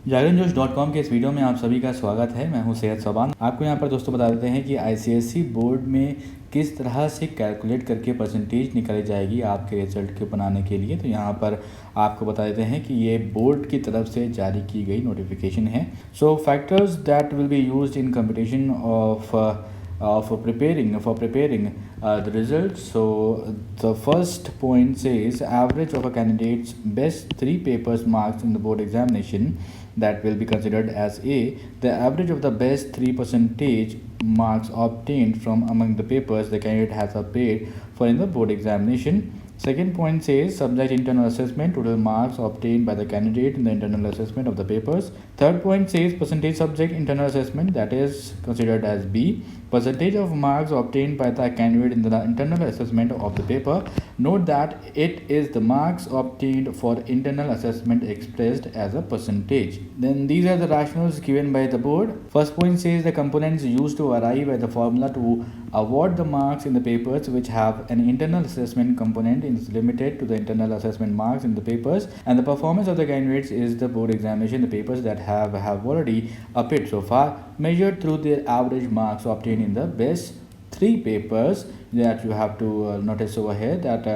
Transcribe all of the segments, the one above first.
जागरणजोश.com के इस वीडियो में आप सभी का स्वागत है। मैं हूं सैयद सबान। आपको यहां पर दोस्तों बता देते हैं कि आईसीएसई बोर्ड में किस तरह से कैलकुलेट करके परसेंटेज निकाली जाएगी आपके रिजल्ट के बनाने के लिए। तो यहां पर आपको बता देते हैं कि ये बोर्ड की तरफ से जारी की गई नोटिफिकेशन है। सो factors that will be used in competition for preparing the results. So the first point says average of a candidate's best 3 papers marks in the board examination, that will be considered as A. The average of the best 3 percentage marks obtained from among the papers the candidate has appeared for in the board examination. Second point says subject internal assessment, total marks obtained by the candidate in the internal assessment of the papers. Third point says percentage subject internal assessment, that is considered as B. Percentage of marks obtained by the candidate in the internal assessment of the paper. Note that it is the marks obtained for internal assessment expressed as a percentage. Then these are the rationales given by the board. First point says the components used to arrive at the formula to award the marks in the papers which have an internal assessment component is limited to the internal assessment marks in the papers, and the performance of the candidates is the board examination. The papers that have already appeared so far measured through their average marks obtained in the best 3 papers. That you have to notice over here that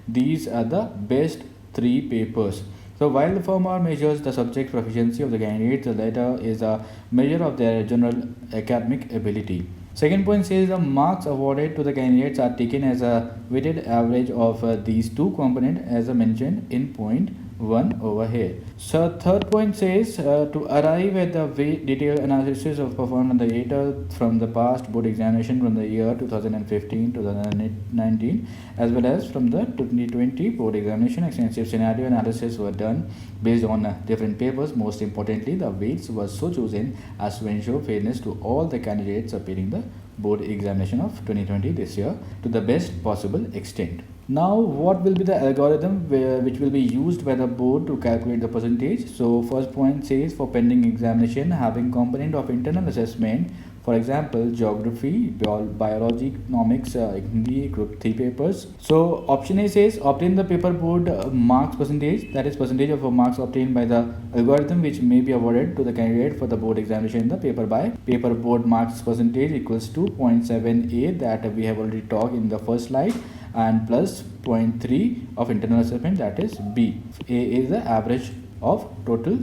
these are the best 3 papers. So while the former measures the subject proficiency of the candidates, the latter is a measure of their general academic ability. Second point says the marks awarded to the candidates are taken as a weighted average of these two components as mentioned in point 1 over here. So third point says to arrive at the detailed analysis of performed on the data from the past board examination from the year 2015-2019 as well as from the 2020 board examination. Extensive scenario analysis were done based on different papers. Most importantly, the weights were so chosen as to ensure fairness to all the candidates appearing the board examination of 2020 this year to the best possible extent. Now what will be the algorithm which will be used by the board to calculate the percentage? So first point says for pending examination having component of internal assessment, for example geography, biology, economics, Hindi group 3 papers. So option A says obtain the paper board marks percentage, that is percentage of marks obtained by the algorithm which may be awarded to the candidate for the board examination in the paper by paper board marks percentage equals to 0.78 that we have already talked in the first slide, and plus 0.3 of internal assessment, that is B. A is the average of total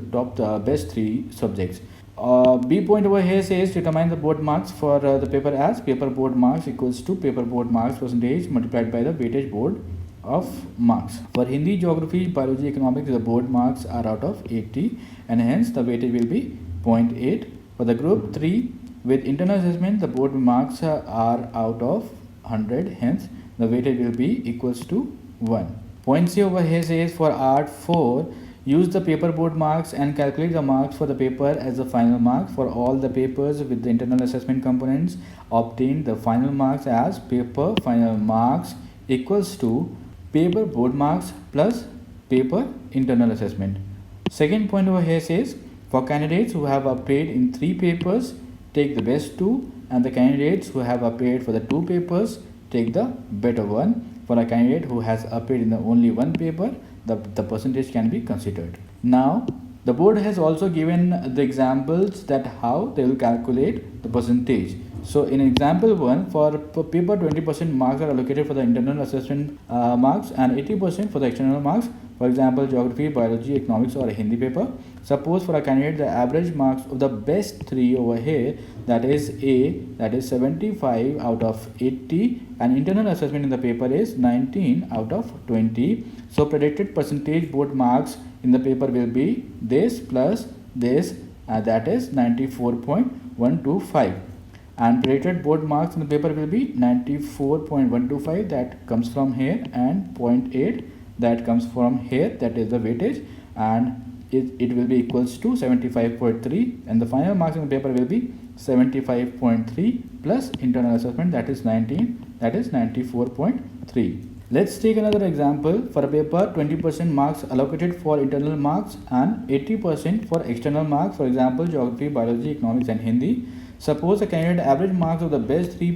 best 3 subjects. B point over here says determine the board marks for the paper as paper board marks equals to paper board marks percentage multiplied by the weightage board of marks. For Hindi, geography, biology, economics, the board marks are out of 80 and hence the weightage will be 0.8. For the group 3 with internal assessment, the board marks are out of 100, hence the weightage will be equals to 1. Point C over here says for art 4 use the paper board marks and calculate the marks for the paper as the final mark for all the papers with the internal assessment components. Obtain the final marks as paper final marks equals to paper board marks plus paper internal assessment. Second point over here says for candidates who have appeared in 3 papers take the best 2, and the candidates who have appeared for the 2 papers take the better one. For a candidate who has appeared in the only 1 paper, the percentage can be considered. Now the board has also given the examples that how they will calculate the percentage. So in example 1, for paper 20% marks are allocated for the internal assessment marks and 80% for the external marks. For example, geography, biology, economics or a Hindi paper. Suppose for a candidate the average marks of the best 3 over here, that is A, that is 75 out of 80, and internal assessment in the paper is 19 out of 20. So predicted percentage board marks in the paper will be this plus this, that is 94.125. And predicted board marks in the paper will be 94.125, that comes from here, and 0.8 that comes from here, that is the weightage, and it will be equals to 75.3, and the final marks in the paper will be 75.3 plus internal assessment, that is 19, that is 94.3. Let's take another example. For a paper 20% marks allocated for internal marks and 80% for external marks, for example geography, biology, economics and Hindi. Suppose the candidate average marks of the best three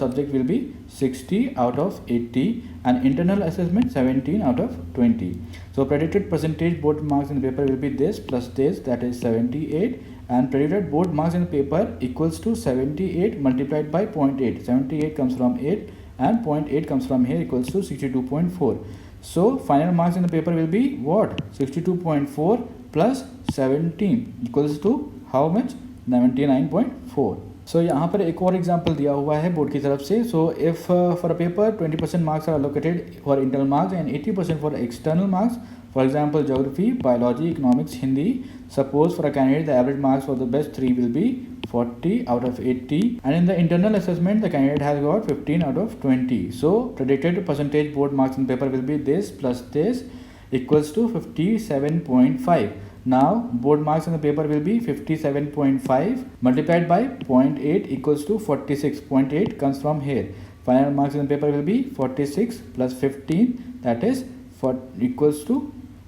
subject will be 60 out of 80 and internal assessment 17 out of 20. So predicted percentage board marks in the paper will be this plus this, that is 78, and predicted board marks in the paper equals to 78 multiplied by 0.8. 78 comes from 8 and 0.8 comes from here equals to 62.4. So final marks in the paper will be what? 62.4 plus 17 equals to how much? 99.4. सो यहाँ पर एक और example दिया हुआ है board की तरफ से. So if for a paper 20% marks are allocated for internal marks and 80% for external marks. For example, geography, biology, economics, Hindi. Suppose for a candidate, the average marks for the best three will be 40 out of 80. And in the internal assessment, the candidate has got 15 out of 20. So, predicted percentage board marks in paper will be this plus this equals to 57.5. Now, board marks in the paper will be 57.5 multiplied by 0.8 equals to 46. 0.8 comes from here. Final marks in the paper will be 46 plus 15, that is equals to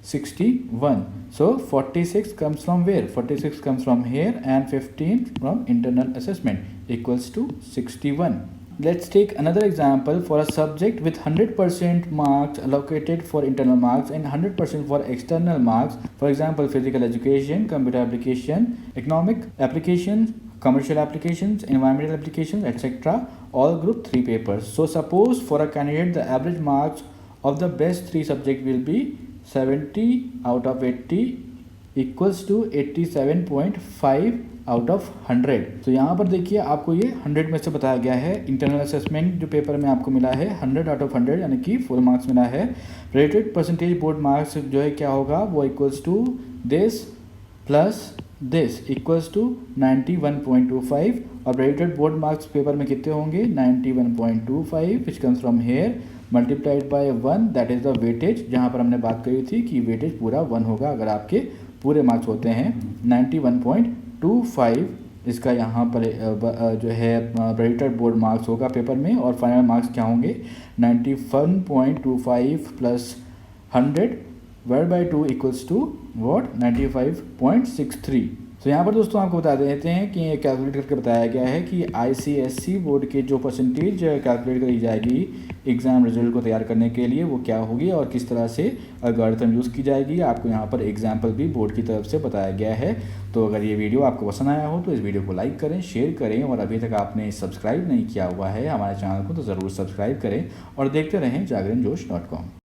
61. So 46 comes from where? 46 comes from here and 15 from internal assessment equals to 61. Let's take another example for a subject with 100% marks allocated for internal marks and 100% for external marks. For example, physical education, computer application, economic applications, commercial applications, environmental applications, etc. all group 3 papers. So suppose for a candidate the average marks of the best 3 subject will be 70 out of 80 equals to 87.5 out of 100. तो यहाँ पर देखिए आपको ये 100 में से बताया गया है. इंटरनल असेसमेंट जो पेपर में आपको मिला है 100 आउट ऑफ 100 यानी कि फुल मार्क्स मिला है. रेटेड परसेंटेज बोर्ड मार्क्स जो है क्या होगा वो equals to this plus this equals to 91.25 और रेटेड बोर्ड मार्क्स पेपर में कितने होंगे 91.25 which comes from here multiplied by 1 that is the weightage. जहाँ पर हमने बात करी थी कि वेटेज पूरा 1 होगा अगर आपके पूरे मार्क्स होते हैं. 91.25 इसका यहाँ पर जो है रेटेड बोर्ड मार्क्स होगा पेपर में और फाइनल मार्क्स क्या होंगे 91.25 plus 100 word by 2 equals to what 95.63. तो यहाँ पर दोस्तों आपको बता देते हैं कि ये कैलकुलेट करके बताया गया है कि ICSE बोर्ड के जो परसेंटेज कैलकुलेट करी जाएगी एग्ज़ाम रिजल्ट को तैयार करने के लिए वो क्या होगी और किस तरह से एल्गोरिथम यूज़ की जाएगी. आपको यहाँ पर एग्जाम्पल भी बोर्ड की तरफ से बताया गया है. तो अगर ये वीडियो आपको पसंद आया हो तो इस वीडियो को लाइक करें, शेयर करें और अभी तक आपने सब्सक्राइब नहीं किया हुआ है हमारे चैनल को तो ज़रूर सब्सक्राइब करें और देखते रहें JagrantJosh.com.